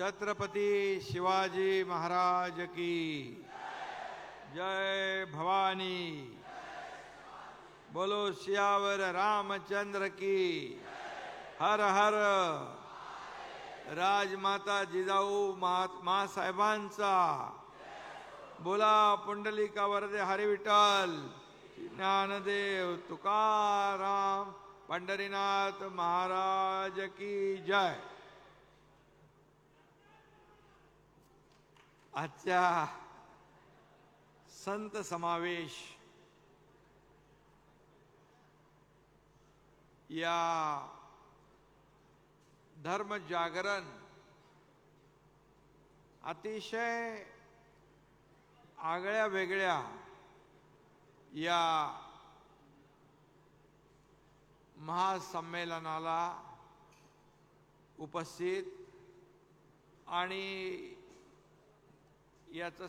छत्रपती शिवाजी महाराज की जय भवानी। बोलो सियावर रामचंद्र की हर हर। राजमाता जिजाऊ माँ साहेबांचा बोला। पुंडलिका वरदे हरी विठ्ठल ज्ञानदेव तुकाराम पंढरीनाथ महाराज की जय। आजच्या संत समावेश या धर्म जागरण अतिशय आगळ्या वेगळ्या या महासंमेलनाला उपस्थित आणि याचं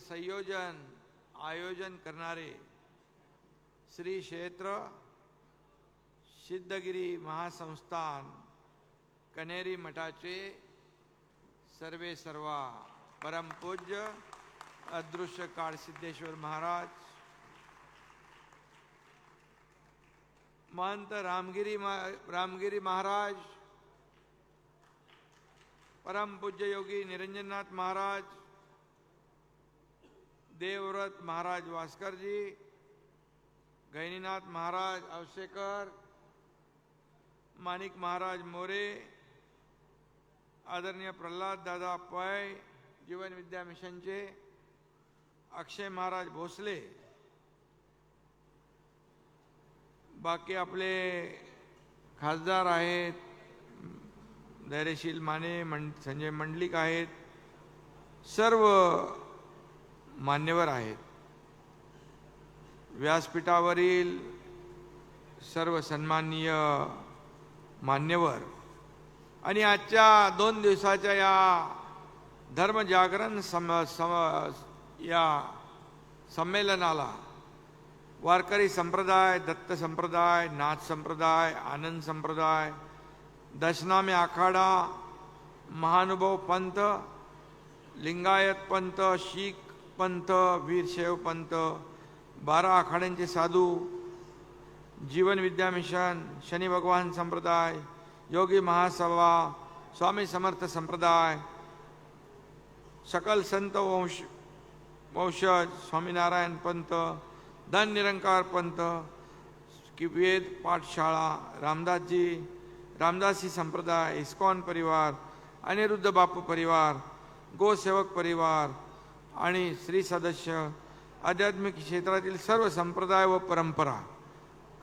आयोजन करणारे श्री क्षेत्र सिद्धगिरी महासंस्थान कनेरी मठाचे सर्वे सर्वा परमपूज्य अदृश्य काळ सिद्धेश्वर महाराज, महंत रामगिरी महाराज, परमपूज्य योगी निरंजननाथ महाराज, देवव्रत महाराज वास्कर जी, गैनीनाथ महाराज अवसेकर, माणिक महाराज मोरे, आदरणीय प्रल्हाद दादा पै जीवन विद्या मिशनचे, अक्षय महाराज भोसले, बाकी आपले खासदार आहेत, धैर्यशील माने, संजय मंडलिक आहेत, सर्व मान्यवर आहेत, व्यासपीठावरील सर्व सन्माननीय मान्यवर आणि आजच्या 2 दिवसाच्या या धर्मजागरण या संमेलनाला वारकरी संप्रदाय, दत्त संप्रदाय, नाथ संप्रदाय, आनंद संप्रदाय, दशनामे आखाडा, महानुभाव पंथ, लिंगायत पंथ, शीख पंथ, वीरशैव पंथ, 12 आखाड्यांचे साधू, जीवन विद्या मिशन, शनी भगवान संप्रदाय, योगी महासभा, स्वामी समर्थ संप्रदाय, सकल संत वंशज, स्वामीनारायण पंथ, धन निरंकार पंथ, वेद पाठशाळा, रामदासी संप्रदाय, इस्कॉन परिवार, अनिरुद्ध बापू परिवार, गोसेवक परिवार आणि श्री सदस्य, आध्यात्मिक क्षेत्रातील सर्व संप्रदाय व परंपरा।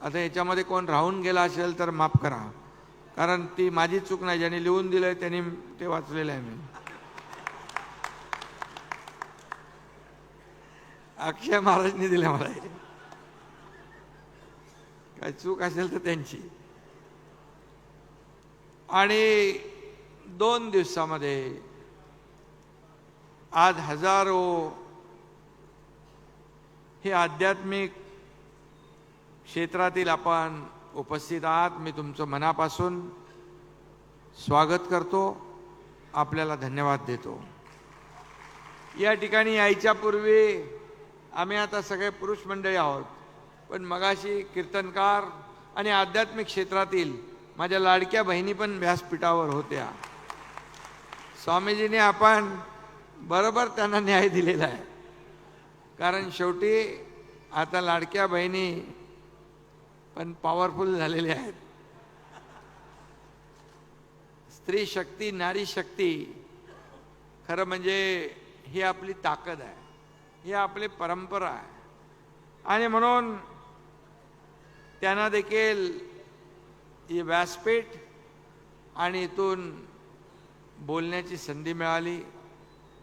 आता याच्यामध्ये कोण राहून गेला असेल तर माफ करा, कारण ती माझी चूक नाही, ज्यांनी लिहून दिलंय त्यांनी ते वाचलेलं आहे। मी अक्षय महाराजनी दिले मला, काय चूक असेल तर त्यांची। आणि 2 दिवसामध्ये आज हजारो हे आध्यात्मिक क्षेत्रातील आपण उपस्थित आहात। मी तुमचं मनापासून स्वागत करतो, आपल्याला धन्यवाद देतो। या ठिकाणी यायच्या पूर्वी आम्ही आता सगळे पुरुष मंडळी आहोत, पण मगाशी कीर्तनकार आणि आध्यात्मिक क्षेत्रातील माझ्या लाडक्या बहिणी पण व्यासपीठावर होत्या। स्वामीजीने आपण बरोबर त्यांना न्याय दिलेला आहे, कारण शेवटी आता लाडक्या बहिणी पण पॉवरफुल झालेल्या आहेत। स्त्री शक्ती, नारी शक्ती खरं म्हणजे ही आपली ताकद आहे, ही आपली परंपरा आहे, आणि म्हणून त्यांना देखील ही व्यासपीठ आणि इथून बोलण्याची संधी मिळाली।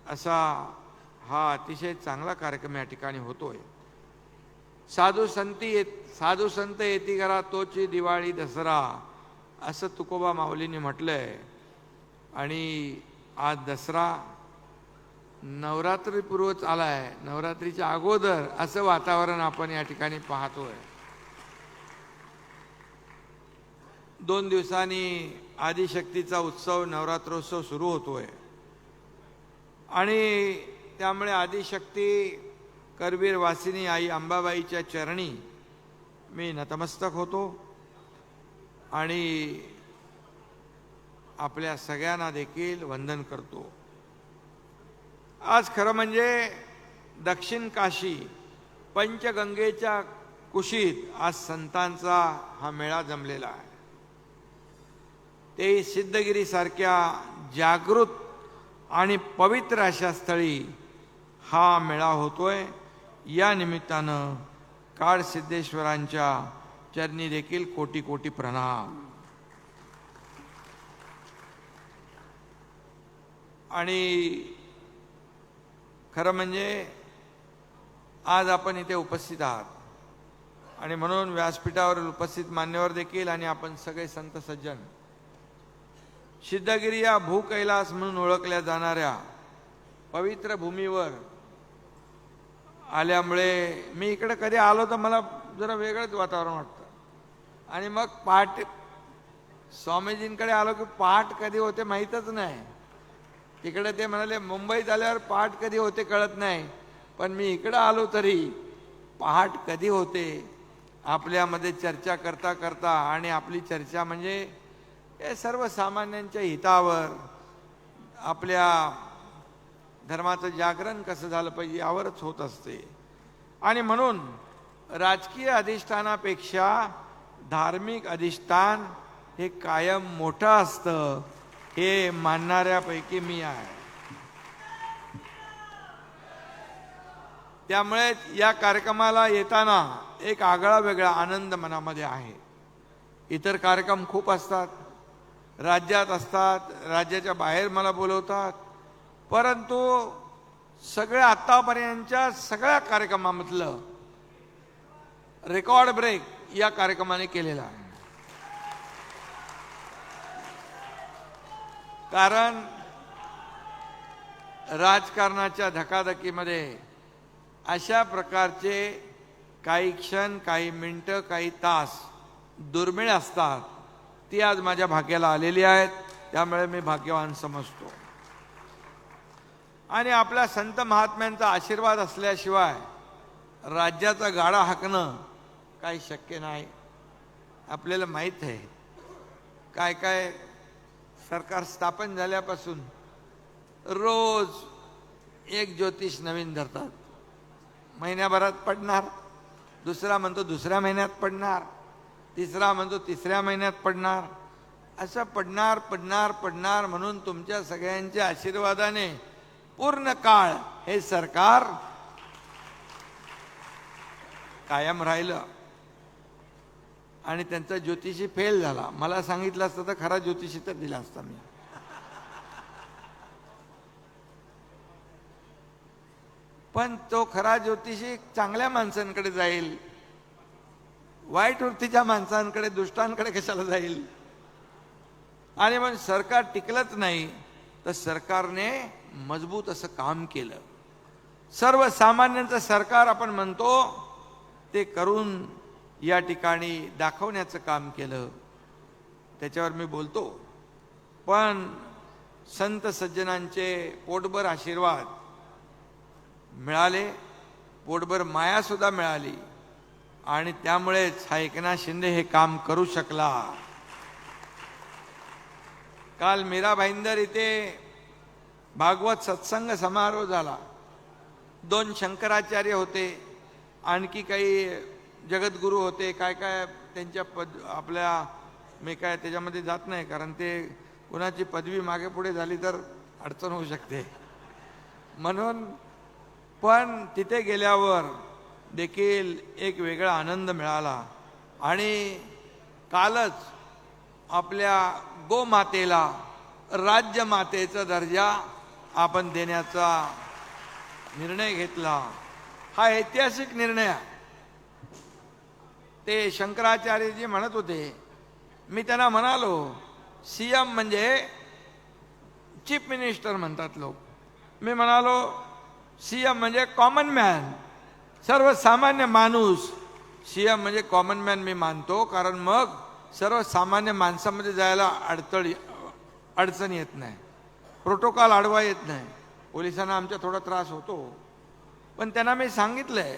असा हा अतिशय चांगला कार्यक्रम या ठिकाणी होतोय। साधू संत येती घरा तोची दिवाळी दसरा, असं तुकोबा माऊलींनी म्हटलंय। आणि आज दसरा नवरात्रीपूर्वच आलाय, नवरात्रीच्या अगोदर असं वातावरण आपण या ठिकाणी पाहतोय। 2 दिवसांनी आदिशक्तीचा उत्सव, नवरात्रोत्सव सुरू होतोय। आणि त्यामुळे आदिशक्ती करवीर वासिनी आई अंबाबाईच्या चरणी मी नतमस्तक होतो आणि आपल्या सगळ्यांना देखील वंदन करतो। आज खरं म्हणजे दक्षिण काशी पंचगंगेच्या कुशीत आज संतांचा हा मेळा जमलेला आहे। ते सिद्धगिरी सारख्या जागृत आणि पवित्र अशा स्थळी हा मेळा होतोय। या निमित्तानं काळ सिद्धेश्वरांच्या चरणी देखील कोटी कोटी प्रणाम। आणि खरं म्हणजे आज आपण इथे उपस्थित आहात आणि म्हणून व्यासपीठावर उपस्थित मान्यवर देखील आणि आपण सगळे संत सज्जन सिद्धगिरी या भूकैलास म्हणून ओळखल्या जाणाऱ्या पवित्र भूमीवर आल्यामुळे मी इकडे कधी आलो तर मला जरा वेगळंच वातावरण वाटतं। आणि मग पहाट स्वामीजींकडे आलो की पहाट कधी होते माहीतच नाही। तिकडे ते म्हणाले मुंबईत आल्यावर पहाट कधी होते कळत नाही, पण मी इकडे आलो तरी पहाट कधी होते आपल्यामध्ये चर्चा करता करता, आणि आपली चर्चा म्हणजे हे सर्वसामान्यांच्या हितावर, आपल्या धर्माचं जागरण कसं झालं पाहिजे यावरच होत असते। आणि म्हणून राजकीय अधिष्ठानापेक्षा धार्मिक अधिष्ठान हे कायम मोठं असतं हे मानणाऱ्यापैकी मी आहे। त्यामुळे या कार्यक्रमाला येताना एक आगळा वेगळा आनंद मनामध्ये आहे। इतर कार्यक्रम खूप असतात, राज्यात असतात, राज्याच्या बाहेर मला बोलवतात, परंतु सगळ्या आतापर्यंतच्या सगळ्या कार्यक्रमामधलं रेकॉर्ड ब्रेक या कार्यक्रमाने केलेला आहे। कारण राजकारणाच्या धकाधकीमध्ये अशा प्रकारचे काही क्षण, काही मिनिटं, काही तास दुर्मिळ असतात, ती आज माझ्या भाग्याला आलेली आहेत। त्यामुळे मी भाग्यवान समजतो। आणि आपल्या संत महात्म्यांचा आशीर्वाद असल्याशिवाय राज्याचा गाडा हाकणं काही शक्य नाही। आपल्याला माहीत आहे काय काय सरकार स्थापन झाल्यापासून रोज एक ज्योतिष नवीन धरतात। महिन्याभरात पडणार, दुसरा म्हणतो दुसऱ्या महिन्यात पडणार, तिसरा म्हणतो तिसऱ्या महिन्यात पडणार, असं पडणार पडणार पडणार म्हणून तुमच्या सगळ्यांच्या आशीर्वादाने पूर्ण काळ हे सरकार कायम राहिलं। आणि त्यांचा ज्योतिषी फेल झाला। मला सांगितलं असतं तर खरा ज्योतिषी तर दिला असता मी। पण तो खरा ज्योतिषी चांगल्या माणसांकडे जाईल, वाईट वृत्तीच्या माणसांकडे, दुष्टांकडे कशाला जाईल? आणि मग सरकार टिकलंच नाही, तर सरकारने मजबूत असं काम केलं। सर्वसामान्यांचं सरकार आपण म्हणतो ते करून या ठिकाणी दाखवण्याचं काम केलं, त्याच्यावर मी बोलतो। पण संत सज्जनांचे पोटभर आशीर्वाद मिळाले, पोटभर माया सुद्धा मिळाली, आणि त्यामुळेच हा एकनाथ शिंदे हे काम करू शकला। काल मीरा भाईंदर इथे भागवत सत्संग समारोह झाला। 2 शंकराचार्य होते, आणखी काही जगद्गुरू होते, काय काय त्यांच्या आपल्या, मी काय त्याच्यामध्ये जात नाही, कारण ते कुणाची पदवी मागे पुढे झाली तर अडचण होऊ शकते म्हणून। पण तिथे गेल्यावर देखील एक वेगळा आनंद मिळाला। आणि कालच आपल्या गोमातेला राज्यमातेचा दर्जा आपण देण्याचा निर्णय घेतला। हा ऐतिहासिक निर्णय आहे। ते शंकराचार्यजी म्हणत होते, मी त्यांना म्हणालो सीएम म्हणजे चीफ मिनिस्टर म्हणतात लोक, मी म्हणालो सीएम म्हणजे कॉमन मॅन, सर्वसामान्य माणूस। सीएम म्हणजे कॉमन मॅन मी मानतो, कारण मग सर्वसामान्य माणसामध्ये जायला अडचण येत नाही, प्रोटोकॉल अडवा येत नाही। पोलिसांना आमच्या थोडा त्रास होतो, पण त्यांना मी सांगितलंय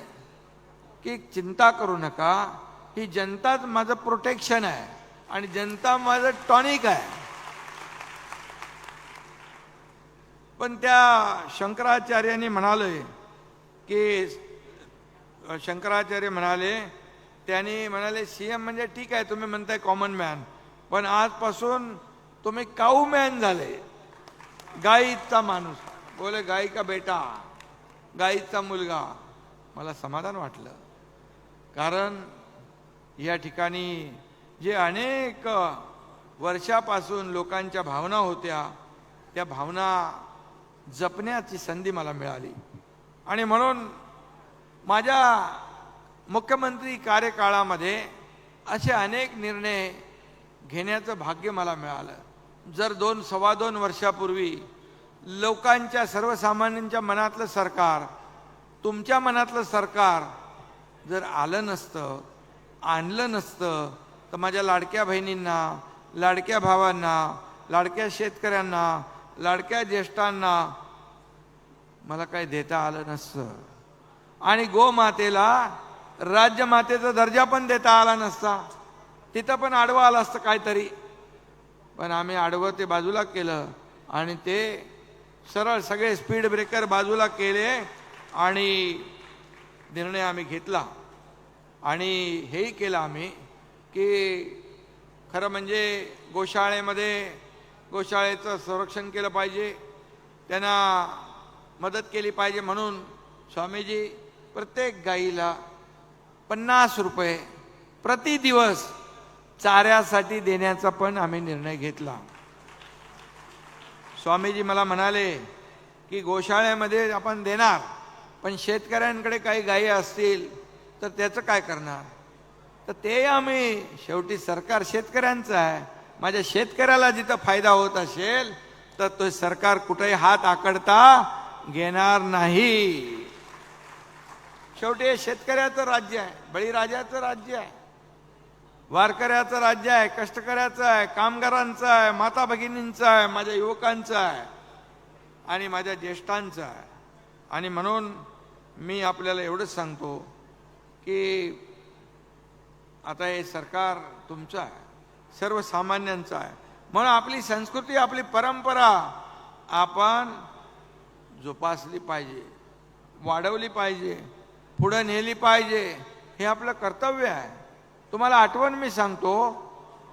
की चिंता करू नका, ही जनताच माझं प्रोटेक्शन आहे आणि जनता माझं टॉनिक आहे. पण त्या शंकराचार्यांनी म्हणाले की शंकराचार्य म्हणाले, त्यांनी म्हणाले सीएम म्हणजे ठीक आहे, तुम्ही म्हणताय कॉमन मॅन, पण आजपासून तुम्ही काऊ मॅन झाले, गाईचा माणूस. बोले गाई का बेटा, गाईचा मुलगा. मला समाधान वाटलं, कारण या ठिकाणी जे अनेक वर्षापासून लोकांच्या भावना होत्या, त्या भावना जपण्याची संधी मला मिळाली. आणि म्हणून माझ्या मुख्यमंत्री कार्यकाळामध्ये असे अनेक निर्णय घेण्याचं भाग्य मला मिळालं. जर 2-2.25 वर्षापूर्वी लोकांच्या सर्वसामान्यांच्या मनातलं सरकार, तुमच्या मनातलं सरकार जर आलं नसतं, आणलं नसतं, तर माझ्या लाडक्या बहिणींना, लाडक्या भावांना, लाडक्या शेतकऱ्यांना, लाडक्या ज्येष्ठांना मला काही देता आलं नसतं. आणि गोमातेला राज्यमातेचा दर्जा पण देता आला नसता. तिथं पण आडवं आलं असतं काहीतरी, पण आम्ही आडवं ते बाजूला केलं आणि ते सरळ सगळे स्पीड ब्रेकर बाजूला केले आणि निर्णय आम्ही घेतला. आणि हेही केलं आम्ही की खरं म्हणजे गोशाळेचं संरक्षण केलं पाहिजे, त्यांना मदत केली पाहिजे. म्हणून स्वामीजी प्रत्येक गाईला 50 रुपये प्रति दिवस चाऱ्यासाठी देण्याचा पण आम्ही निर्णय घेतला. स्वामीजी मला म्हणाले की गोशाळेमध्ये आपण देणार, पण शेतकऱ्यांकडे काही गायी असतील तर त्याचं काय करणार? तर ते आम्ही, शेवटी सरकार शेतकऱ्यांचं आहे, माझ्या शेतकऱ्याला जिथं फायदा होत असेल तर तो सरकार कुठेही हात आकडता घेणार नाही. शेवटी हे शेतकऱ्याचं राज्य आहे, बळीराजाचं राज्य आहे, वारकऱ्याचं राज्य आहे, कष्टकऱ्याचं आहे, कामगारांचं आहे, माता भगिनींचं आहे, माझ्या युवकांचं आहे आणि माझ्या ज्येष्ठांचं आहे. आणि म्हणून मी आपल्याला एवढंच सांगतो की आता हे सरकार तुमचं आहे, सर्वसामान्यांचं आहे. म्हणून आपली संस्कृती, आपली परंपरा आपण जोपासली पाहिजे, वाढवली पाहिजे, पुढे नेली पाहिजे. हे आपलं कर्तव्य आहे. तुम्हाला आठवण मी सांगतो,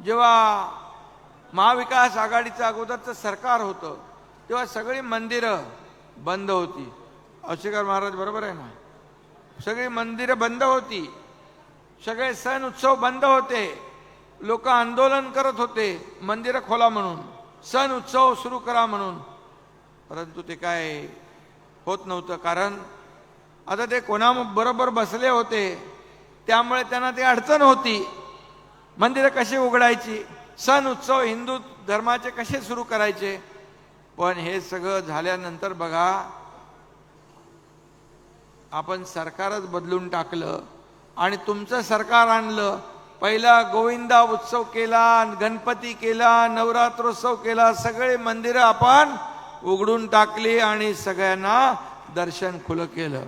जेव्हा महाविकास आघाडीचं अगोदरचं सरकार होतं तेव्हा सगळी मंदिरं बंद होती. औशिकर महाराज बरोबर आहे ना? सगळी मंदिरं बंद होती, सगळे सण उत्सव बंद होते, लोक आंदोलन करत होते मंदिरं खोला म्हणून, सण उत्सव सुरू करा म्हणून. परंतु ते काय होत नव्हतं, कारण आता ते कोणाबरोबर बसले होते, त्यामुळे त्यांना ती अडचण होती. मंदिरं कशी उघडायची, सण उत्सव हिंदू धर्माचे कसे सुरू करायचे. पण हे सगळं झाल्यानंतर बघा, आपण सरकारच बदलून टाकलं आणि तुमचं सरकार आणलं. पहिला गोविंदा उत्सव केला, गणपती केला, नवरात्रोत्सव केला, सगळे मंदिरं आपण उघडून टाकली आणि सगळ्यांना दर्शन खुलं केलं.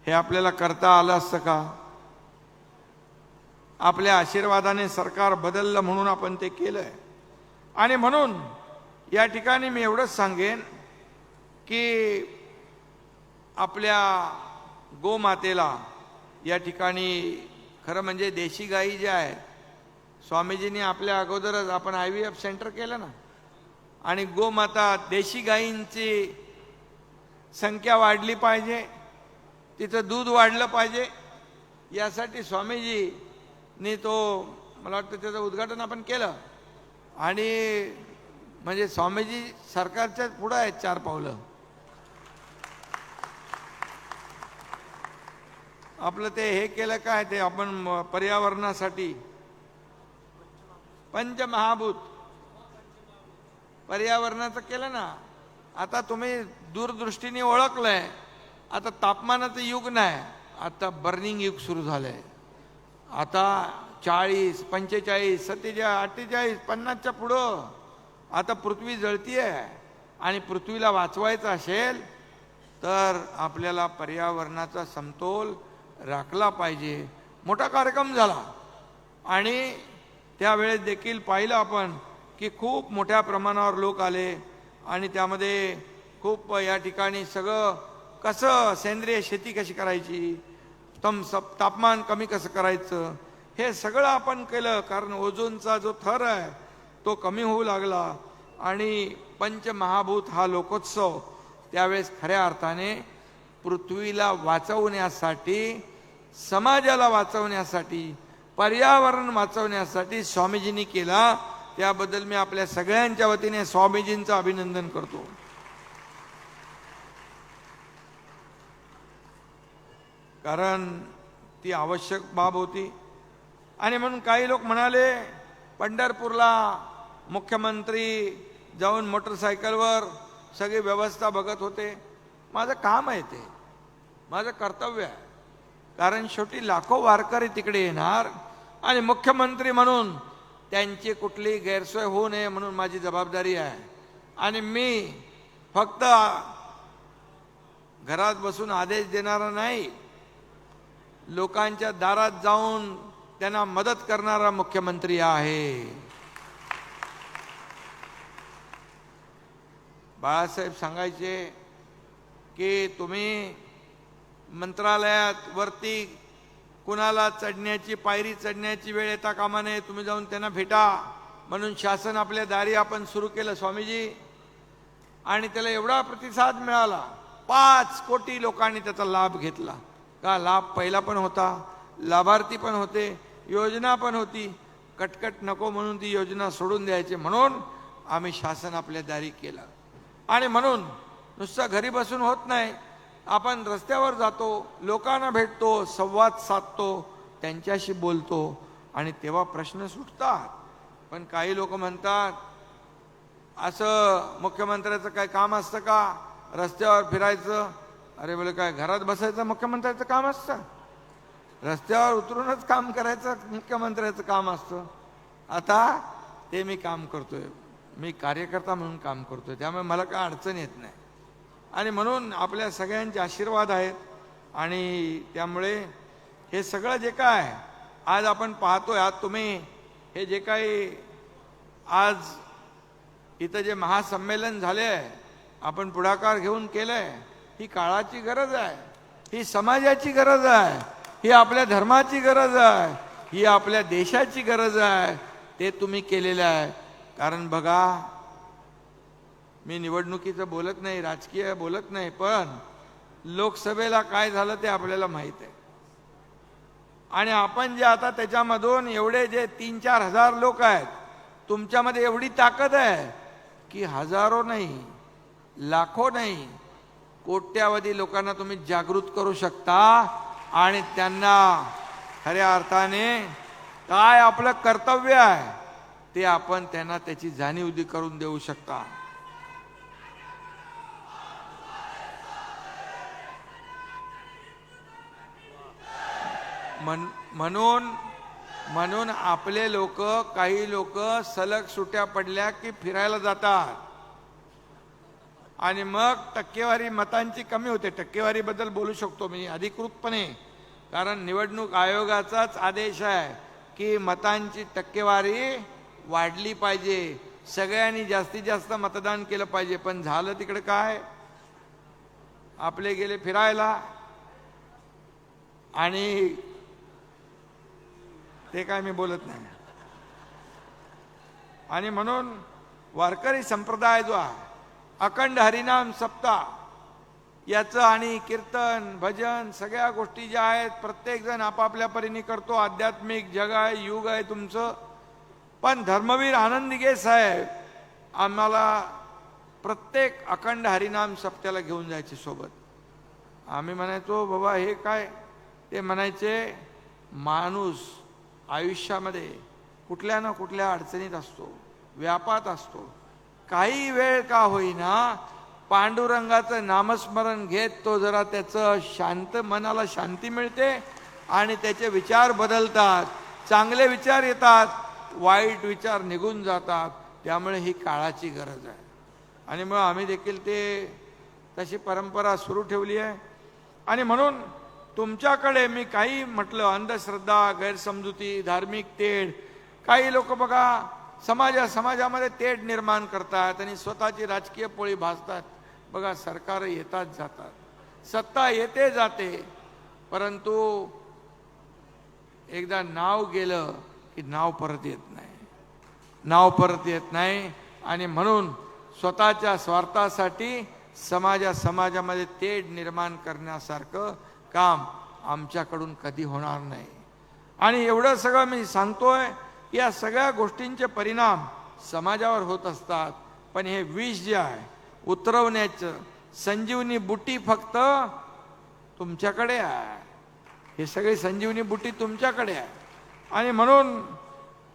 हे आपल्याला करता आलं असतं का? आपल्या आशीर्वादाने सरकार बदललं म्हणून आपण ते केलंय. आणि म्हणून या ठिकाणी मी एवढंच सांगेन की आपल्या गोमातेला या ठिकाणी खरं म्हणजे देशी गाई ज्या आहेत, स्वामीजींनी आपल्या अगोदरच आपण IVF सेंटर केलं ना, आणि गोमाता देशी गायींची संख्या वाढली पाहिजे, तिथं दूध वाढलं पाहिजे. यासाठी स्वामीजींनी तो, मला वाटतं त्याचं उद्घाटन आपण केलं. आणि म्हणजे स्वामीजी सरकारच्या पुढं आहेत 4 पावलं. आपलं ते हे केलं काय, ते आपण पर्यावरणासाठी पंचमहाभूत पर्यावरणाचं केलं ना. आता तुम्ही दूरदृष्टीने ओळखलंय, आता तापमानाचं युग नाही, आता बर्निंग युग सुरू झालंय. आता 40, 45, 47, 48, 50च्या पुढं आता पृथ्वी जळतीये. आणि पृथ्वीला वाचवायचं असेल तर आपल्याला पर्यावरणाचा समतोल राखला पाहिजे. मोठा कार्यक्रम झाला आणि त्यावेळेस देखील पाहिलं आपण की खूप मोठ्या प्रमाणावर लोक आले आणि त्यामध्ये खूप या ठिकाणी सगळं कसं सेंद्रिय शेती कशी करायची, तापमान कमी कसं करायचं, हे सगळं आपण केलं. कारण ओझोनचा जो थर आहे तो कमी होऊ लागला आणि पंचमहाभूत हा लोकोत्सव त्यावेळेस खऱ्या अर्थाने पृथ्वीला वाचवण्यासाठी, समाजाला वाचवण्यासाठी, पर्यावरण वाचवण्यासाठी स्वामीजींनी केला. त्याबद्दल मी आपल्या सगळ्यांच्या वतीने स्वामीजींचं अभिनंदन करतो. कारण ती आवश्यक बाब होती. आणि म्हणून काही लोक म्हणाले पंढरपूरला मुख्यमंत्री जाऊन मोटरसायकलवर सगळी व्यवस्था बघत होते. माझं काम आहे, ते माझं कर्तव्य आहे. कारण शेवटी लाखो वारकरी तिकडे येणार आणि मुख्यमंत्री म्हणून त्यांची कुठली गैरसोय होऊ नये म्हणून माझी जबाबदारी आहे. आणि मी फक्त घरात बसून आदेश देणारा नाही, लोकांच्या दारात जाऊन त्यांना मदत करणारा मुख्यमंत्री आहे. बाळासाहेब सांगायचे की तुम्ही मंत्रालयात वरती कुणाला चढण्याची, पायरी चढण्याची वेळ येता कामा नये, तुम्ही जाऊन त्यांना भेटा. म्हणून शासन आपल्या दारी आपण सुरू केलं स्वामीजी, आणि त्याला एवढा प्रतिसाद मिळाला. 5 कोटी लोकांनी त्याचा लाभ घेतला. का लाभ पहिला पण होता, लाभार्थी पण होते, योजना पण होती. कटकट नको म्हणून ती योजना सोडून द्यायची, म्हणून आम्ही शासन आपल्या दारी केलं. आणि म्हणून नुसतं घरी बसून होत नाही, आपण रस्त्यावर जातो, लोकांना भेटतो, संवाद साधतो, त्यांच्याशी बोलतो आणि तेव्हा प्रश्न सुटतात. पण काही लोक म्हणतात असं मुख्यमंत्र्याचं काय काम असतं का रस्त्यावर फिरायचं? अरे बोले काय घरात बसायचं मुख्यमंत्र्याचं काम असतं? रस्त्यावर उतरूनच काम करायचं मुख्यमंत्र्याचं काम असतं. आता ते मी काम करतोय, मी कार्यकर्ता म्हणून काम करतोय, त्यामुळे मला काय अडचण येत नाही. आणि म्हणून आपल्या सगळ्यांचे आशीर्वाद आहेत. आणि त्यामुळे हे सगळं जे काय आज आपण पाहतोय, आज तुम्ही हे जे काही आज इथं जे महासंमेलन झाले आहे, आपण पुढाकार घेऊन केलंय, ही काळाची गरज आहे, ही समाजाची गरज आहे, ही आपल्या धर्माची गरज आहे, ही आपल्या देशाची गरज आहे. ते तुम्ही केलेलं आहे. कारण बघा, मी निवडणुकीचं बोलत नाही, राजकीय बोलत नाही, पण लोकसभेला काय झालं ते आपल्याला माहित आहे. आणि आपण जे आता त्याच्यामधून एवढे जे 3-4 हजार लोक आहेत, तुमच्यामध्ये एवढी ताकद आहे की हजारो नाही, लाखो नाही, कोट्यावधी लोकांना तुम्ही जागृत करू शकता आणि त्यांना खऱ्या अर्थाने काय आपलं कर्तव्य आहे ते आपण त्यांना त्याची जाणीव करून देऊ शकता. म्हणून आपले लोक, काही लोक सलग सुट्या पडल्या की फिरायला जातात आणि मग टक्केवारी मतांची कमी होते. टक्केवारीबद्दल बोलू शकतो मी अधिकृतपणे, कारण निवडणूक आयोगाचाच आदेश आहे की मतांची टक्केवारी वाढली पाहिजे, सगळ्यांनी जास्तीत जास्त मतदान केलं पाहिजे. पण झालं तिकडे काय, आपले गेले फिरायला आणि ते काय मी बोलत नाही. आणि म्हणून वारकरी संप्रदाय जो आहे, अखंड हरिनाम सप्ताह याचं आणि कीर्तन, भजन, सगळ्या गोष्टी ज्या आहेत प्रत्येक जण आपापल्या परीने करतो. आध्यात्मिक जग आहे, युग आहे तुमचं. पण धर्मवीर आनंदीगे साहेब आम्हाला प्रत्येक अखंड हरिनाम सप्त्याला घेऊन जायचे सोबत. आम्ही म्हणायचो बाबा हे काय, ते म्हणायचे माणूस आयुष्यामध्ये कुठल्या ना कुठल्या अडचणीत असतो, व्यापात असतो, काही वेळ का होईना पांडुरंगाचं नामस्मरण घेत तो जरा त्याचं शांत, मनाला शांती मिळते आणि त्याचे विचार बदलतात, चांगले विचार येतात, वाईट विचार निघून जातात. त्यामुळे ही काळाची गरज आहे. आणि मग आम्ही देखील ते तशी परंपरा सुरू ठेवली आहे. आणि म्हणून तुमच्याकडे मी काही म्हटलं, अंधश्रद्धा, गैरसमजुती, धार्मिक तेढ, काही लोक बघा समाजामध्ये तेढ निर्माण करतात आणि स्वतःची राजकीय पोळी भाजतात. बघा, सरकार येतात जातात, सत्ता येते जाते, परंतु एकदा नाव गेलं की नाव परत येत नाही. आणि म्हणून स्वतःच्या स्वार्थासाठी समाजामध्ये तेढ निर्माण करण्यासारखं काम आमच्याकडून कधी होणार नाही. आणि एवढं सगळं मी सांगतोय, या सगळ्या गोष्टींचे परिणाम समाजावर होत असतात. पण हे विष जे आहे उतरवण्याचं संजीवनी बुटी फक्त तुमच्याकडे आहे. हे सगळे संजीवनी बुटी तुमच्याकडे आहे. आणि म्हणून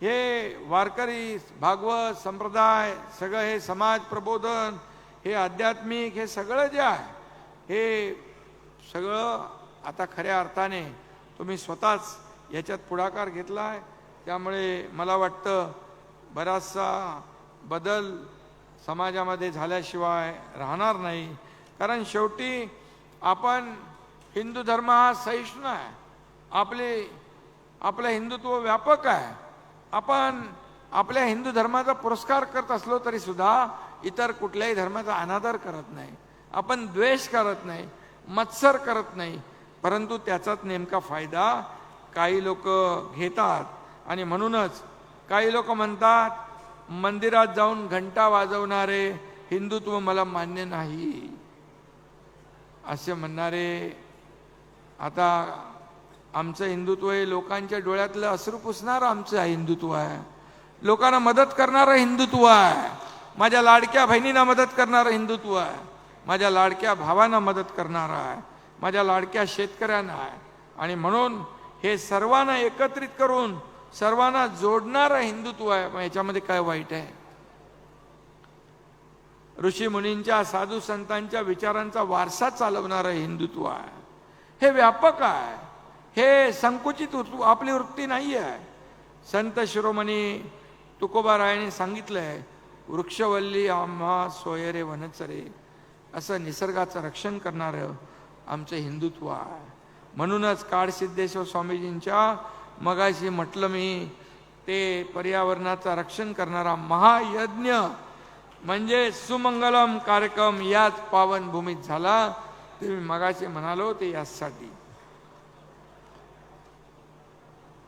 हे वारकरी, भागवत संप्रदाय, सगळं हे समाज प्रबोधन, हे आध्यात्मिक, हे सगळं जे आहे, हे सगळं आता खऱ्या अर्थाने तुम्ही स्वतःच याच्यात पुढाकार घेतला आहे. त्यामुळे मला वाटतं बराचसा बदल समाजामध्ये झाल्याशिवाय राहणार नाही. कारण शेवटी आपण हिंदू धर्म हा सहिष्णू आहे. आपलं हिंदुत्व व्यापक आहे. आपण आपल्या हिंदू धर्माचा पुरस्कार करत असलो तरी सुद्धा इतर कुठल्याही धर्माचा अनादर करत नाही. आपण द्वेष करत नाही, मत्सर करत नाही. परंतु त्याचाच नेमका फायदा काही लोक घेतात. आणि म्हणूनच काही लोक म्हणतात, मंदिरात जाऊन घंटा वाजवणारे हिंदुत्व मला मान्य नाही असे म्हणणारे. आता आमचं हिंदुत्व हे लोकांच्या डोळ्यातलं अश्रू पुसणारं आमचं हिंदुत्व आहे. लोकांना मदत करणारं हिंदुत्व आहे. माझ्या लाडक्या बहिणींना मदत करणारं हिंदुत्व आहे. माझ्या लाडक्या भावांना मदत करणारं आहे. माझ्या लाडक्या शेतकऱ्यांना आहे. आणि म्हणून हे सर्वांना एकत्रित करून सर्वांना जोडणारं हिंदुत्व आहे. मग याच्यामध्ये काय वाईट आहे? ऋषी मुनींच्या, साधू संतांच्या विचारांचा वारसा चालवणारं हिंदुत्व आहे. हे व्यापक आहे. हे संकुचित आपली वृत्ती नाही आहे. संत शिरोमणी तुकोबारायांनी सांगितलंय, वृक्षवल्ली आम्हा सोयरे वनचरे, असं निसर्गाचं रक्षण करणारं आमचं हिंदुत्व आहे. म्हणूनच काळसिद्धेश्वर स्वामीजींच्या मगाशी म्हटलं मी, ते पर्यावरणाचं रक्षण करणारा महायज्ञ म्हणजे सुमंगलम कार्यक्रम याच पावन भूमीत झाला. ते मी मगाशी म्हणालो ते यासाठी.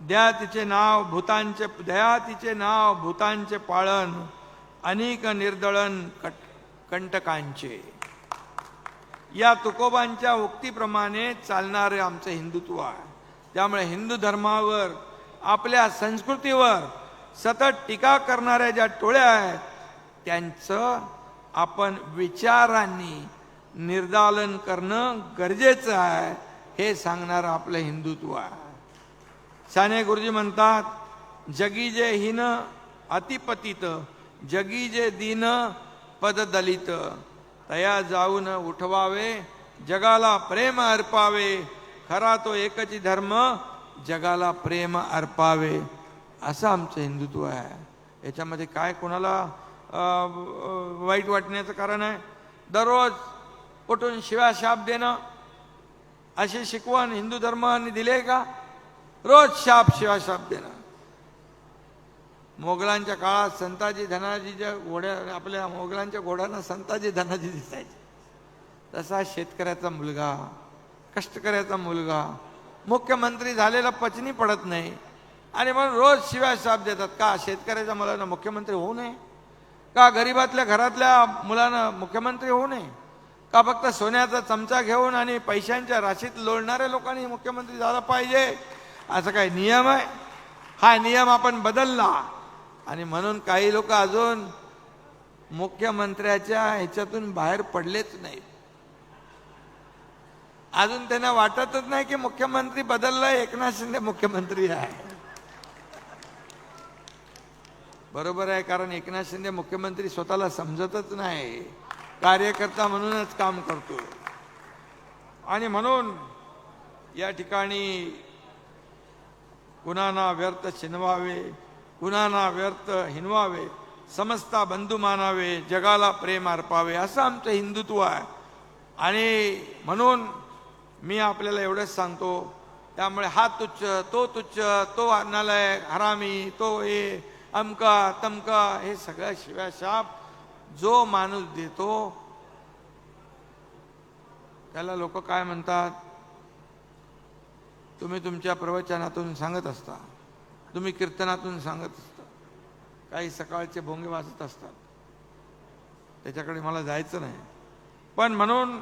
द्या तिचे नाव भूतांचे पाळन, अनेक निर्दळन कंटकांचे. या तुकोबांच्या उक्तीप्रमाणे चालणारे आमचं हिंदुत्व आहे. त्यामुळे हिंदू धर्मावर, आपल्या संस्कृतीवर सतत टीका करणाऱ्या ज्या टोळ्या आहेत त्यांचं आपण विचारांनी निर्दालन करणं गरजेचं आहे. हे सांगणारं आपलं हिंदुत्व आहे. साने गुरुजी म्हणतात, जगी जे हीन अतिपतित, जगी जे दीन पददलित, तया जाऊन उठवावे, जगाला प्रेम अर्पावे, खरा तो एकच धर्म, जगाला प्रेम अर्पावे. असं आमचं हिंदुत्व आहे. याच्यामध्ये काय कोणाला वाईट वाटण्याचं कारण आहे? दररोज उठून शिव्या शाप देणं अशी शिकवण हिंदू धर्माने दिले का? रोज शिव्या शाप देणं. मोगलांच्या काळात संताजी धनाजीच्या घोड्या, आपल्या मोगलांच्या घोड्यांना संताजी धनाजी दिसायचे. तसा शेतकऱ्याचा मुलगा, कष्टकऱ्याचा मुलगा मुख्यमंत्री झालेला पचनी पडत नाही आणि म्हणून रोज शिव्या शाप देतात. का शेतकऱ्याच्या मुलांना मुख्यमंत्री होऊ नये? का गरिबातल्या घरातल्या मुलांना मुख्यमंत्री होऊ नये? का फक्त सोन्याचा चमचा घेऊन आणि पैशांच्या राशीत लोळणाऱ्या लोकांनी मुख्यमंत्री झाला पाहिजे असं काही नियम आहे? हा नियम आपण बदलला. आणि म्हणून काही लोक अजून मुख्यमंत्र्याच्या ह्याच्यातून बाहेर पडलेच नाहीत. अजून त्यांना वाटतच नाही की मुख्यमंत्री बदलला, एकनाथ शिंदे मुख्यमंत्री आहे. बरोबर आहे, कारण एकनाथ शिंदे मुख्यमंत्री स्वतःला समजतच नाही, कार्यकर्ता म्हणूनच काम करतो. आणि म्हणून या ठिकाणी कुणाना व्यर्थ चिनवावे, कुणाना व्यर्थ हिनवावे, समस्ता बंधू मानावे, जगाला प्रेम अर्पावे, असं आमचं हिंदुत्व आहे. आणि म्हणून मी आपल्याला एवढंच सांगतो, त्यामुळे हा तुच्छ, तो नालायक, हरामी, तो हे अमका तमका, हे सगळ्या शिव्या शाप जो माणूस देतो त्याला लोक काय म्हणतात? तुम्ही तुमच्या प्रवचनातून सांगत असता, तुम्ही कीर्तनातून सांगत असता, काही सकाळचे भोंगे वाजत असतात, त्याच्याकडे मला जायचं नाही. पण म्हणून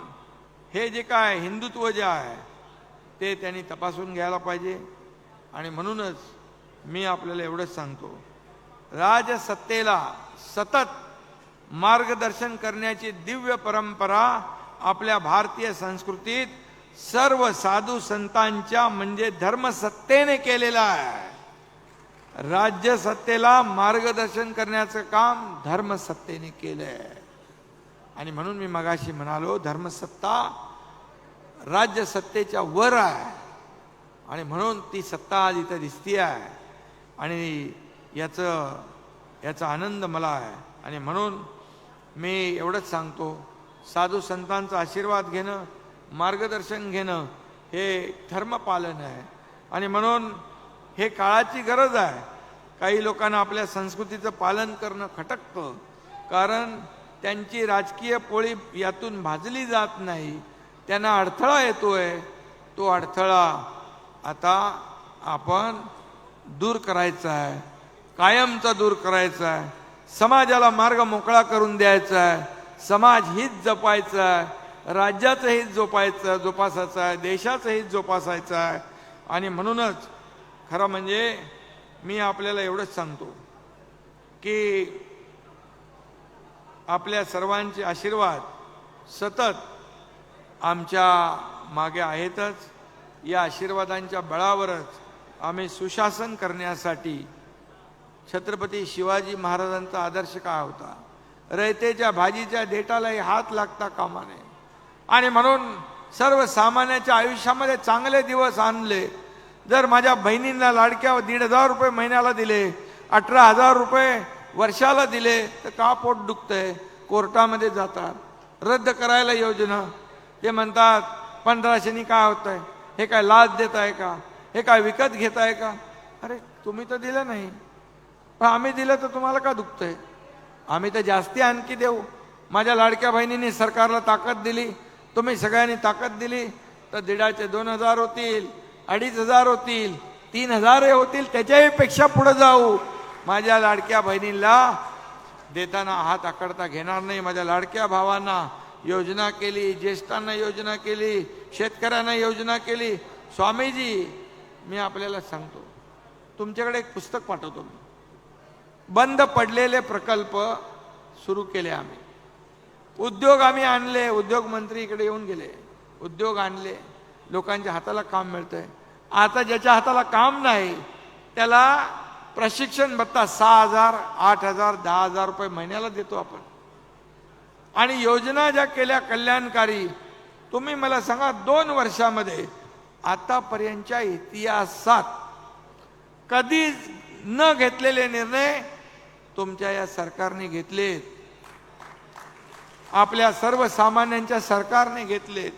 हे जे काय हिंदुत्व जे आहे ते त्यांनी तपासून घ्यायला पाहिजे. आणि म्हणूनच मी आपल्याला एवढंच सांगतो, राजसत्तेला सतत मार्गदर्शन करण्याची दिव्य परंपरा आपल्या भारतीय संस्कृतीत सर्व साधू संतांच्या म्हणजे धर्मसत्तेने केलेला आहे. राज्यसत्तेला मार्गदर्शन करण्याचं काम धर्मसत्तेने केलंय. आणि म्हणून मी मगाशी म्हणालो, धर्मसत्ता राज्यसत्तेच्या वर आहे आणि म्हणून ती सत्ता आज इथं दिसती आहे. आणि याचा आनंद मला आहे. आणि म्हणून मी एवढंच सांगतो, साधू संतांचा आशीर्वाद घेणं, मार्गदर्शन घेणं हे धर्मपालन आहे. आणि म्हणून हे काळाची गरज आहे. काही लोकांना आपल्या संस्कृतीचं पालन करणं खटकतं, कारण त्यांची राजकीय पोळी यातून भाजली जात नाही, त्यांना अडथळा येतोय. तो अडथळा आता आपण दूर करायचा आहे, कायमचा दूर करायचा आहे. समाजाला मार्ग मोकळा करून द्यायचा आहे, समाज हित जपायचा आहे, राज्याचं हित जोपासायचं आहे, देशाचं हित जोपासायचं आहे. आणि म्हणूनच खरं म्हणजे मी आपल्याला एवढंच सांगतो की आपल्या सर्वांचे आशीर्वाद सतत आमच्या मागे आहेतच. या आशीर्वादांच्या बळावरच आम्ही सुशासन करण्यासाठी, छत्रपती शिवाजी महाराजांचा आदर्श काय होता? रयतेच्या भाजीच्या देठालाही हात लागता कामा नये. आणि म्हणून सर्वसामान्याच्या आयुष्यामध्ये चांगले दिवस आणले. जर माझ्या बहिणींना लाडक्या 1,500 रुपये महिन्याला दिले, 18,000 रुपये वर्षाला दिले, तर का पोट दुखतंय? कोर्टामध्ये जातात, रद्द करायला योजना. ते म्हणतात 1500नी काय होतंय? हे काय लाच देत आहे का? हे काय विकत घेत आहे का? अरे तुम्ही तर दिलं नाही, पण आम्ही दिलं तर तुम्हाला का दुखतंय? आम्ही तर जास्ती आणखी देऊ. माझ्या लाडक्या बहिणींनी सरकारला ताकद दिली, तुम्ही सगळ्यांनी ताकद दिली, तर 1,500 2,000 होतील, 2,500 होतील, 3,000 होतील, त्याच्याही पेक्षा पुढे जाऊ. माझ्या लाडक्या बहिणींना देताना हात आकडता घेणार नाही. माझ्या लाडक्या भावांना योजना केली, ज्येष्ठांना योजना केली, शेतकऱ्यांना योजना केली. स्वामीजी, मी आपल्याला सांगतो, तुमच्याकडे एक पुस्तक पाठवतो. मी बंद पडलेले प्रकल्प सुरू केले आम्ही. उद्योग आम्ही आणले, उद्योग मंत्री इकडे येऊन गेले, उद्योग आणले, लोकांच्या हाताला काम मिळतंय. आता ज्याच्या हाताला काम नाही त्याला प्रशिक्षण भत्ता 6,000, 8,000, 10,000 रुपये महिन्याला देतो आपण. आणि योजना ज्या केल्या कल्याणकारी, तुम्ही मला सांगा 2 वर्षामध्ये आतापर्यंतच्या इतिहासात कधीच न घेतलेले निर्णय तुमच्या या सरकारने घेतलेत, आपल्या सर्वसामान्यांच्या सरकारने घेतलेत.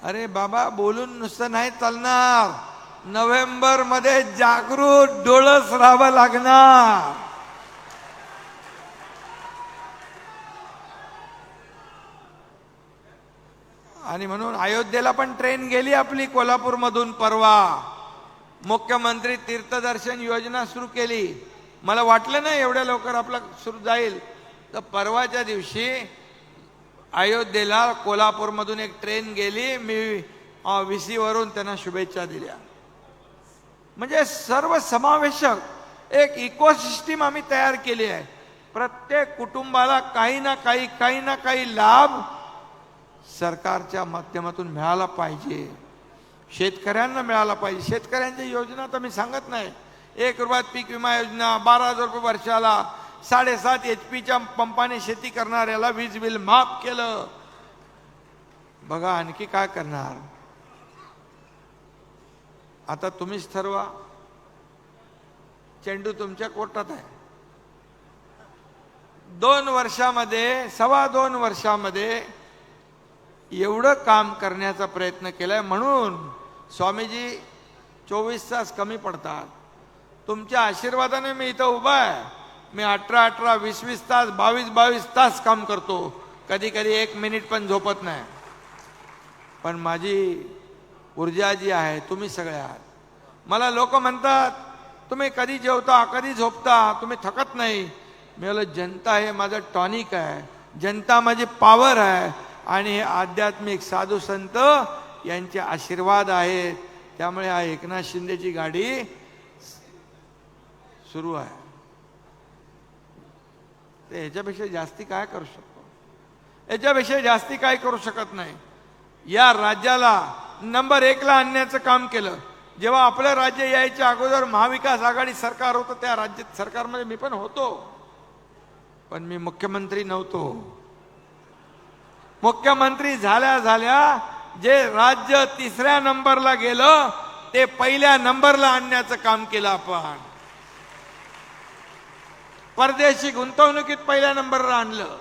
अरे बाबा, बोलून नुसतं नाही चालणार. नोव्हेंबर मध्ये जागृत डोळस राहावं लागणार. आणि म्हणून अयोध्येला पण ट्रेन गेली आपली कोल्हापूरमधून परवा. मुख्यमंत्री तीर्थदर्शन योजना सुरू केली. मला वाटलं नाही एवढ्या लवकर आपला सुरू जाईल, तर परवाच्या दिवशी अयोध्येला कोल्हापूरमधून एक ट्रेन गेली. मी VC वरून त्यांना शुभेच्छा दिल्या. म्हणजे सर्वसमावेशक एक इकोसिस्टीम आम्ही तयार केली आहे. प्रत्येक कुटुंबाला काही ना काही लाभ सरकारच्या माध्यमातून मिळाला पाहिजे, शेतकऱ्यांना मिळाला पाहिजे. शेतकऱ्यांच्या योजना तर मी सांगत नाही. 1 रुपयात पीक विमा योजना, 12,000 रुपये वर्षाला, 7.5 HP पंपाने शेती करणाऱ्याला वीज बिल माफ केलं. बघा आणखी काय करणार. आता तुम्हीच ठरवा. चेंडू तुमच्या कोर्टात आहे. 2 वर्षामध्ये, 2.25 वर्षामध्ये एवढं काम करण्याचा प्रयत्न केलाय. म्हणून स्वामीजी 24 तास कमी पडतात. तुमच्या आशीर्वादाने मी इथं उभा आहे. मी 18-18, 20-20 तास, 22-22 तास काम करतो. कधी कधी 1 मिनिट पण झोपत नाही. पण माझी ऊर्जा जी आहे तुम्ही सगळे आहात. मला लोक म्हणतात तुम्ही कधी जेवता, कधी झोपता, तुम्ही थकत नाही. मी बोललो जनता हे माझं टॉनिक आहे, जनता माझी पॉवर आहे आणि हे आध्यात्मिक साधू संत यांचे आशीर्वाद आहेत. त्यामुळे हा एकनाथ शिंदेची गाडी सुरू आहे. ते याच्यापेक्षा जास्ती काय करू शकतो? याच्यापेक्षा जास्ती काय करू शकत नाही. या राज्याला नंबर 1 ला आणण्याचं काम केलं. जेव्हा आपलं राज्य यायच्या अगोदर महाविकास आघाडी सरकार होतं, त्या राज्य सरकारमध्ये मी पण होतो, पण मी मुख्यमंत्री नव्हतो. मुख्यमंत्री झाल्या झाल्या जे राज्य 3ऱ्या नंबरला गेलं ते 1ल्या नंबरला आणण्याचं काम केलं आपण. परदेशी गुंतवणुकीत 1ल्या नंबरला आणलं.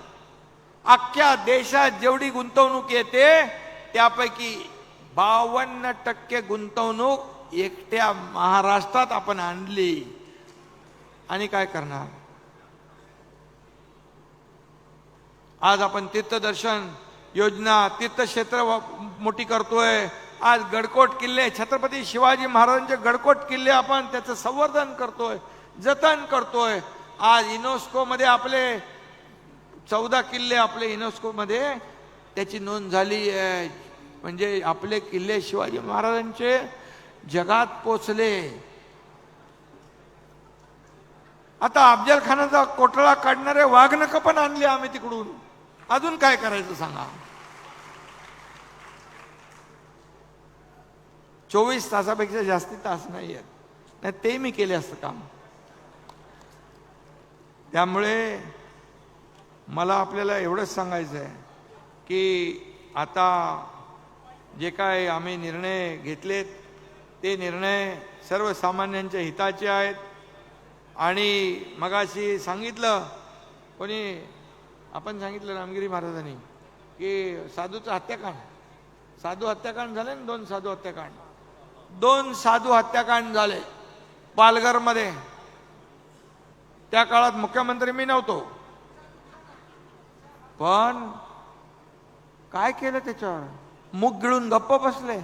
अख्ख्या देशात जेवढी गुंतवणूक येते त्यापैकी 52% गुंतवणूक एकट्या महाराष्ट्रात आपण आणली. आणि काय करणार? आज आपण तीर्थदर्शन योजना, तीर्थक्षेत्र मोठी करतोय. आज गडकोट किल्ले, छत्रपती शिवाजी महाराजांचे गडकोट किल्ले आपण त्याचं संवर्धन करतोय, जतन करतोय. आज युनेस्को मध्ये आपले 14 किल्ले आपले युनेस्को मध्ये त्याची नोंद झाली आहे. म्हणजे आपले किल्ले शिवाजी महाराजांचे जगात पोचले. आता अफजल खानाचा कोटळा काढणारे वाघनखं पण आणले आम्ही तिकडून. अजून काय करायचं सांगा? 24 तासापेक्षा जास्ती तास नाही आहेत. नाही ते मी केले असतं काम. त्यामुळे मला आपल्याला एवढंच सांगायचं आहे की आता जे काय आम्ही निर्णय घेतलेत ते निर्णय सर्वसामान्यांच्या हिताचे आहेत. आणि मगाशी सांगितलं कोणी, आपण सांगितलं रामगिरी महाराजांनी की साधूचं हत्याकांड, साधू हत्याकांड झाले ना. 2 साधू हत्याकांड, 2 साधू हत्याकांड झाले पालघरमध्ये. त्या काळात मुख्यमंत्री मी नव्हतो, पण काय केलं त्याच्यावर? मुख गिळून गप्प बसले.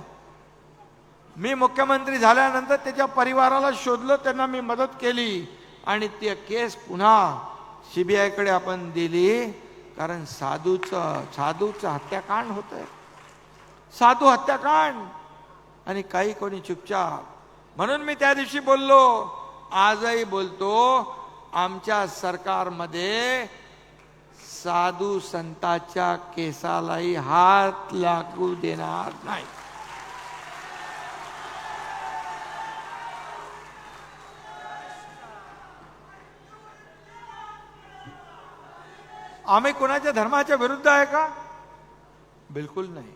मी मुख्यमंत्री झाल्यानंतर त्याच्या परिवाराला शोधलं, त्यांना मी मदत केली आणि ती केस पुन्हा CBI कडे आपण दिली. कारण साधूचं हत्याकांड होतंय, साधू हत्याकांड. आणि काही कोणी चुपचाप. म्हणून मी त्या दिवशी बोललो, आजही बोलतो, आमच्या सरकारमध्ये साधू संतांच्या केसालाही हात लागू देणार नाही. आम्ही कुणाच्या धर्माच्या विरुद्ध आहे का? बिलकुल नाही.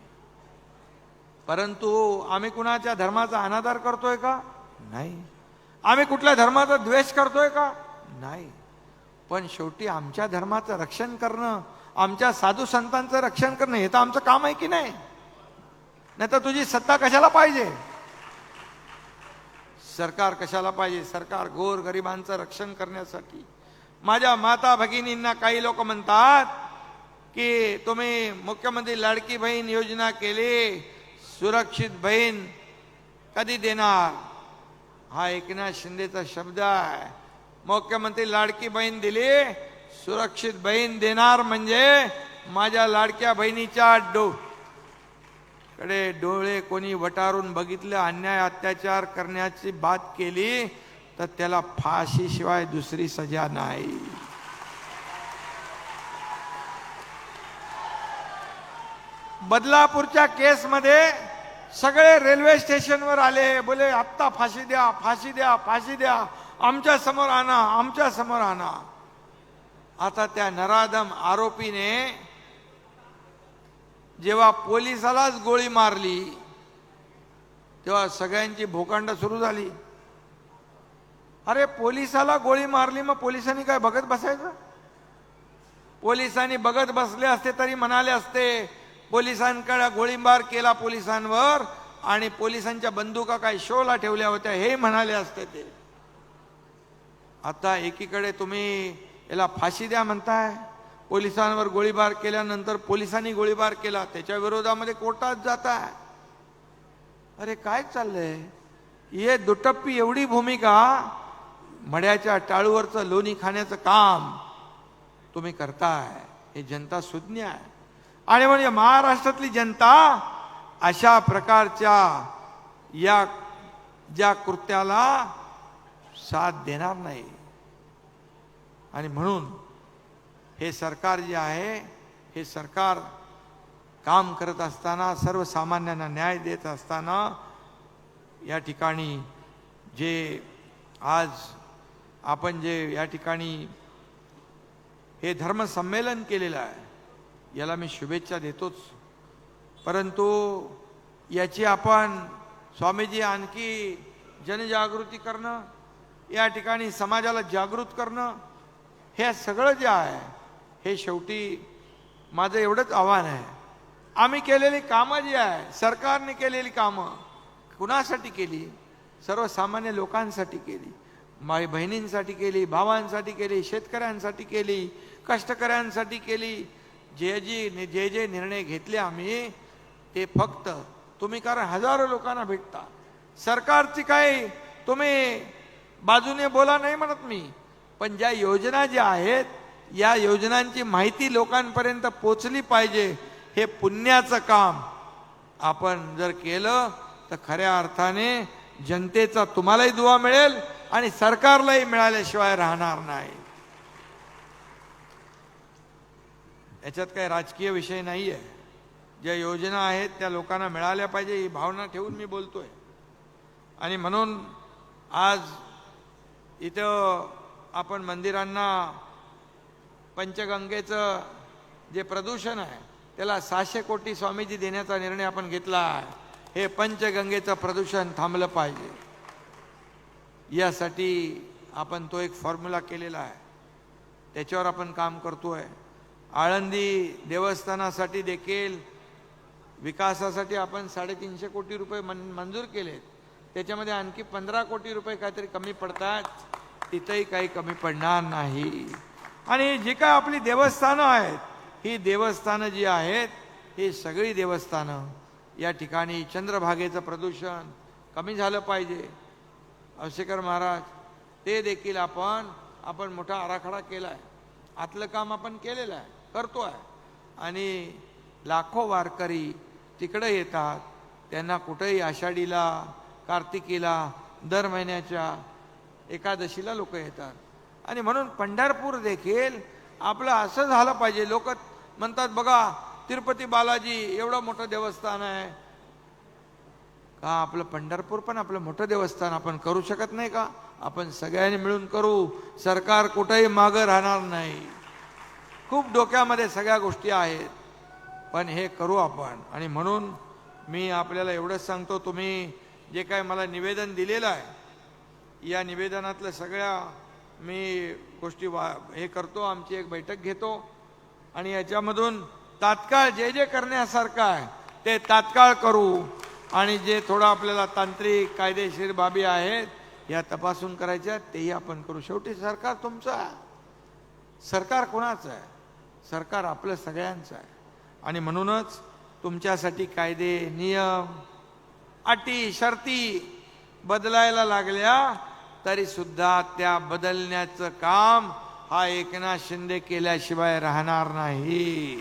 परंतु आम्ही कुणाच्या धर्माचा अनादर करतोय का? नाही. आम्ही कुठल्या धर्माचा द्वेष करतोय का? नाही. पण शेवटी आमच्या धर्माचं रक्षण करणं, आमच्या साधू संतांचं रक्षण करणं हे तर आमचं काम आहे की नाही? नाही तर तुझी सत्ता कशाला पाहिजे? सरकार कशाला पाहिजे? सरकार गोर गरिबांचं रक्षण करण्यासाठी. माझ्या माता भगिनींना काही लोक म्हणतात की तुम्ही मुख्यमंत्री लाडकी बहीण योजना केली, सुरक्षित बहीण कधी देणार? हा एकनाथ शिंदेचा शब्द आहे. मुख्यमंत्री लाडकी बहीण दिली, सुरक्षित बहीण देणार म्हणजे माझ्या लाडक्या बहिणीच्या कडे डोळे कोणी वटारून बघितलं, अन्याय अत्याचार करण्याची बात केली तर त्याला फाशीशिवाय दुसरी सजा नाही. बदलापूरच्या केसमध्ये सगळे रेल्वे स्टेशनवर आले, बोले आत्ता फाशी द्या, फाशी द्या, फाशी द्या, आमच्या समोर आणा, आमच्या समोर आणा. आता त्या नराधम आरोपीने जेव्हा पोलिसालाच गोळी मारली तेव्हा सगळ्यांची भोकांड सुरू झाली. अरे पोलिसाला गोळी मारली, मग पोलिसांनी काय बघत बसायचं? पोलिसांनी बघत बसले असते तरी म्हणाले असते पोलिसांकडे गोळीबार केला पोलिसांवर आणि पोलिसांच्या बंदुका काय शोला ठेवल्या होत्या हे म्हणाले असते ते. आता एकीकडे तुम्ही याला फाशी द्या म्हणताय, पोलिसांवर गोळीबार केल्यानंतर पोलिसांनी गोळीबार केला त्याच्या विरोधामध्ये कोर्टात जाताय. अरे काय चाललंय? हे दुटप्पी एवढी भूमिका, मड्याच्या टाळूवरचं लोणी खाण्याचं काम तुम्ही करताय, हे जनता सुज्ञ आहे. आणि म्हणजे महाराष्ट्रातली जनता अशा प्रकारच्या या ज्या कृत्याला साथ देणार नाही. आणि म्हणून हे सरकार जे आहे, हे सरकार काम करत असताना, सर्वसामान्यांना न्याय देत असताना, या ठिकाणी जे आज आपण जे या ठिकाणी हे धर्मसंमेलन केलेलं आहे, याला मी शुभेच्छा देतोच. परंतु याची आपण स्वामीजी आणखी जनजागृती करणं, या ठिकाणी समाजाला जागृत करणं, हे सगळं जे आहे हे शेवटी माझं एवढंच आव्हान आहे. आम्ही केलेली कामं जी आहे, सरकारने केलेली कामं कुणासाठी केली? सर्वसामान्य लोकांसाठी केली, माई बहिणींसाठी केली, भावांसाठी केली, शेतकऱ्यांसाठी केली, कष्टकऱ्यांसाठी केली. जे जे निर्णय घेतले आम्ही ते फक्त तुम्ही, कारण हजारो लोकांना भेटता. सरकारची काही तुम्ही बाजूने बोला नाही म्हणत मी, पण ज्या योजना ज्या आहेत या योजनांची माहिती लोकांपर्यंत पोचली पाहिजे. हे पुण्याचं काम आपण जर केलं तर खऱ्या अर्थाने जनतेचा तुम्हालाही दुवा मिळेल आणि सरकारलाही मिळाल्याशिवाय राहणार नाही. याच्यात काही राजकीय विषय नाही आहे. ज्या योजना आहेत त्या लोकांना मिळाल्या पाहिजे ही भावना ठेवून मी बोलतोय. आणि म्हणून आज इथं आपण मंदिरांना पंचगंगेचं जे प्रदूषण आहे त्याला 600 कोटी स्वामीजी देण्याचा निर्णय आपण घेतला आहे. हे पंचगंगेचं प्रदूषण थांबलं पाहिजे, यासाठी आपण तो एक फॉर्म्युला केलेला आहे, त्याच्यावर आपण काम करतोय. आळंदी देवस्थानासाठी देखील विकासासाठी आपण 350 कोटी रुपये मंजूर केलेत. त्याच्यामध्ये आणखी 15 कोटी रुपये काहीतरी कमी पडतात, तिथेही काही कमी पडणार नाही. आणि जी काय आपली देवस्थानं आहेत, ही देवस्थानं जी आहेत ही सगळी देवस्थानं या ठिकाणी चंद्रभागेचं प्रदूषण कमी झालं पाहिजे. औसेकर महाराज ते देखील आपण मोठा आराखडा केला आहे, आतलं काम आपण केलेलं आहे, करतो आहे. आणि लाखो वारकरी तिकडे येतात, त्यांना कुठेही आषाढीला, कार्तिकीला, दर महिन्याच्या एकादशीला लोक येतात. आणि म्हणून पंढरपूर देखील आपलं असं झालं पाहिजे. लोक म्हणतात बघा तिरुपती बालाजी एवढं मोठं देवस्थान आहे, का आपलं पंढरपूर पण आपलं मोठं देवस्थान आपण करू शकत नाही का? आपण सगळ्यांनी मिळून करू, सरकार कुठेही मागं राहणार नाही. खूप डोक्यामध्ये सगळ्या गोष्टी आहेत, पण हे करू आपण. आणि म्हणून मी आपल्याला एवढंच सांगतो, तुम्ही जे काय मला निवेदन दिलेलं आहे या निवेदनातलं सगळ्या मी गोष्टी हे करतो, आमची एक बैठक घेतो आणि याच्यामधून तात्काळ जे जे करण्यासारखं आहे ते तात्काळ करू. आणि जे थोडं आपल्याला तांत्रिक कायदेशीर बाबी आहेत या तपासून करायच्या तेही आपण करू. शेवटी सरकार तुमचं आहे, सरकार कोणाचं आहे? सरकार आपलं सगळ्यांचं आहे. आणि म्हणूनच तुमच्यासाठी कायदे, नियम, अटी, शर्ती बदलायला लागल्या तरी सुद्धा त्या बदलण्याचं काम हा एकनाथ शिंदे केल्याशिवाय राहणार नाही.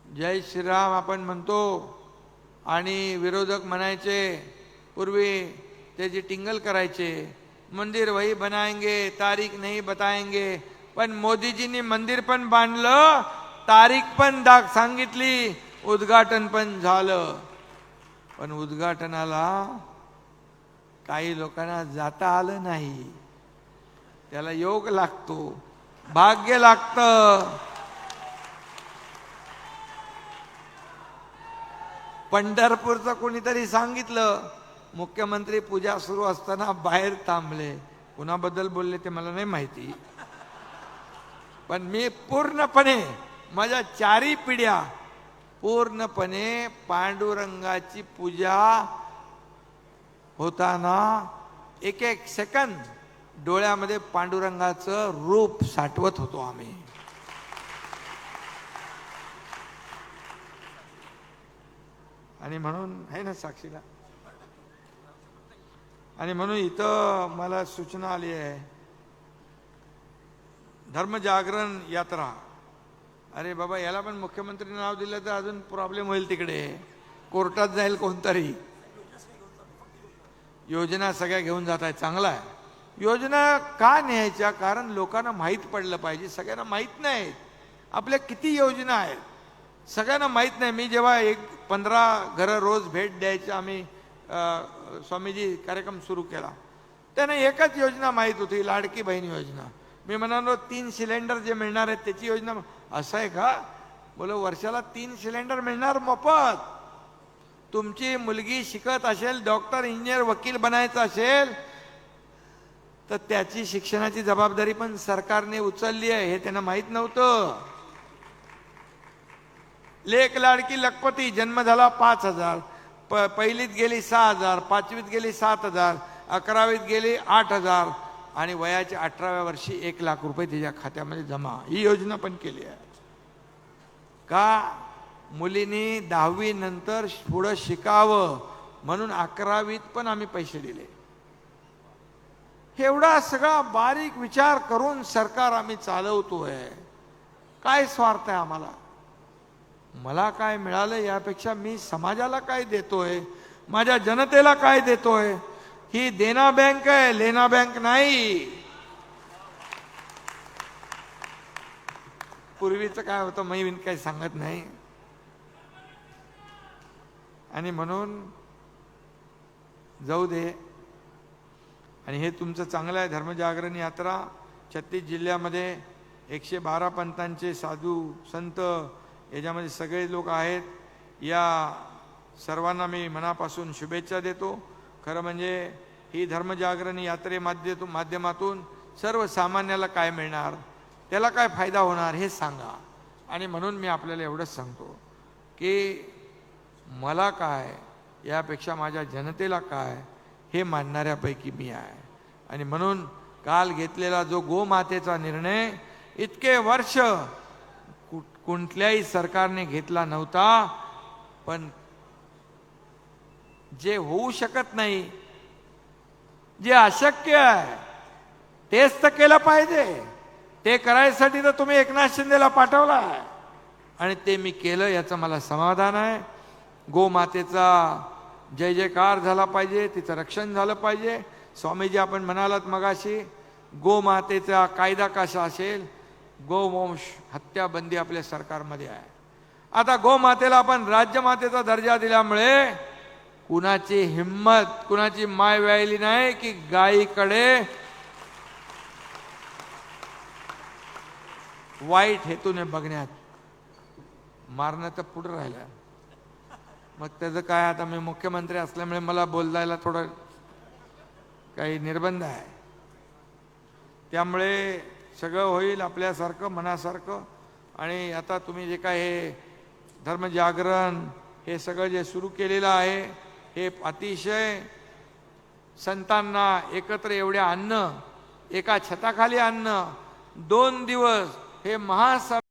जय श्रीराम आपण म्हणतो आणि विरोधक म्हणायचे, पूर्वी त्याची टिंगल करायचे, मंदिर वही बनाएंगे तारीख नहीं बताएंगे. पण मोदीजींनी मंदिर पण बांधलं, तारीख पण सांगितली, उद्घाटन पण झालं. पण उद्घाटनाला काही लोकांना जाता आलं नाही. त्याला योग लागतो, भाग्य लागतं. पंढरपूरचं कोणीतरी सांगितलं, मुख्यमंत्री पूजा सुरू असताना बाहेर थांबले. कुणाबद्दल बोलले ते मला नाही माहिती, पण मी पूर्णपणे माझ्या 4 पिढ्या पूर्णपणे पांडुरंगाची पूजा होताना एक एक सेकंद डोळ्यामध्ये पांडुरंगाचं रूप साठवत होतो आम्ही. आणि म्हणून आहे ना साक्षीला, आणि म्हणून इथं मला सूचना आली आहे, धर्मजागरण यात्रा. अरे बाबा, याला पण मुख्यमंत्री नाव दिलं तर अजून प्रॉब्लेम होईल, तिकडे कोर्टात जाईल कोणतरी. योजना सगळ्या घेऊन जात आहे, चांगला आहे. योजना का न्यायच्या? कारण लोकांना माहीत पडलं पाहिजे. सगळ्यांना माहीत नाही आपल्या किती योजना आहेत, सगळ्यांना माहीत नाही. मी जेव्हा 15 घरं रोज भेट द्यायची, आम्ही स्वामीजी कार्यक्रम सुरू केला, त्यांना एकच योजना माहीत होती, लाडकी बहीण योजना. मी म्हणालो 3 सिलेंडर जे मिळणार आहेत त्याची योजना. असं आहे का? बोलो वर्षाला 3 सिलेंडर मिळणार मोफत. तुमची मुलगी शिकत असेल, डॉक्टर, इंजिनियर, वकील बनायचं असेल तर त्याची शिक्षणाची जबाबदारी पण सरकारने उचलली आहे, हे त्यांना माहीत नव्हतं. लेक लाडकी लखपती, जन्म झाला 5,000, पहिलीत गेली 6,000, 5वीत गेली 7,000, 11वीत गेली 8,000, आणि वयाच्या 18व्या वर्षी 1,00,000 रुपये तिच्या खात्यामध्ये जमा. ही योजना पण केली आहे. का? मुलींनी 10वी नंतर पुढं शिकावं म्हणून 11वीत पण आम्ही पैसे दिले. एवढा सगळा बारीक विचार करून सरकार आम्ही चालवतोय. काय स्वार्थ आहे आम्हाला? मला काय मिळालं यापेक्षा मी समाजाला काय देतोय, माझ्या जनतेला काय देतोय. ही देना बँक आहे, लेना बँक नाही. पूर्वीचं काय होतं मी काही सांगत नाही. आणि म्हणून जाऊ दे. आणि हे तुमचं चांगलं आहे. धर्मजागरण यात्रा 36 जिल्ह्यामध्ये 112 पंथांचे साधू संत याच्यामध्ये सगळे लोक आहेत. या सर्वांना मी मनापासून शुभेच्छा देतो. खरं म्हणजे ही धर्मजागरण यात्रे माध्यमातून सर्वसामान्याला काय मिळणार, त्याला काय फायदा होणार हे सांगा. आणि म्हणून मी आपल्याला एवढंच सांगतो की मला काय यापेक्षा माझ्या जनतेला काय हे मानणाऱ्यापैकी मी आहे. आणि म्हणून काल घेतलेला जो गोमातेचा निर्णय इतके वर्ष कुठल्याही सरकारने घेतला नव्हता, पण जे होऊ शकत नाही, जे अशक्य आहे तेच तर केलं पाहिजे. ते करायसाठी तर तुम्ही एकनाथ शिंदेला पाठवला आहे आणि ते मी केलं, याचं मला समाधान आहे. गोमातेचा जय जयकार झाला पाहिजे, तिचं रक्षण झालं पाहिजे. स्वामीजी आपण म्हणालात मगाशी, गोमातेचा कायदा कसा असेल, गोवंश हत्या बंदी आपल्या सरकारमध्ये आहे. आता गोमातेला आपण राज्यमातेचा दर्जा दिल्यामुळे कुणाची हिम्मत, कुणाची माय व्यायली नाही की गायीकडे वाईट हेतूने बघण्यात. मारणं तर पुढे राहिलं. मग त्याचं काय, आता मी मुख्यमंत्री असल्यामुळे मला बोलायला थोडं काही निर्बंध आहे. त्यामुळे सगळं होईल आपल्यासारखं, मनासारखं. आणि आता तुम्ही जे काय हे धर्मजागरण हे सगळं जे सुरू केलेलं आहे, हे अतिशय संतांना एकत्र एवढे आणणं, एका छताखाली आणणं, 2 दिवस हे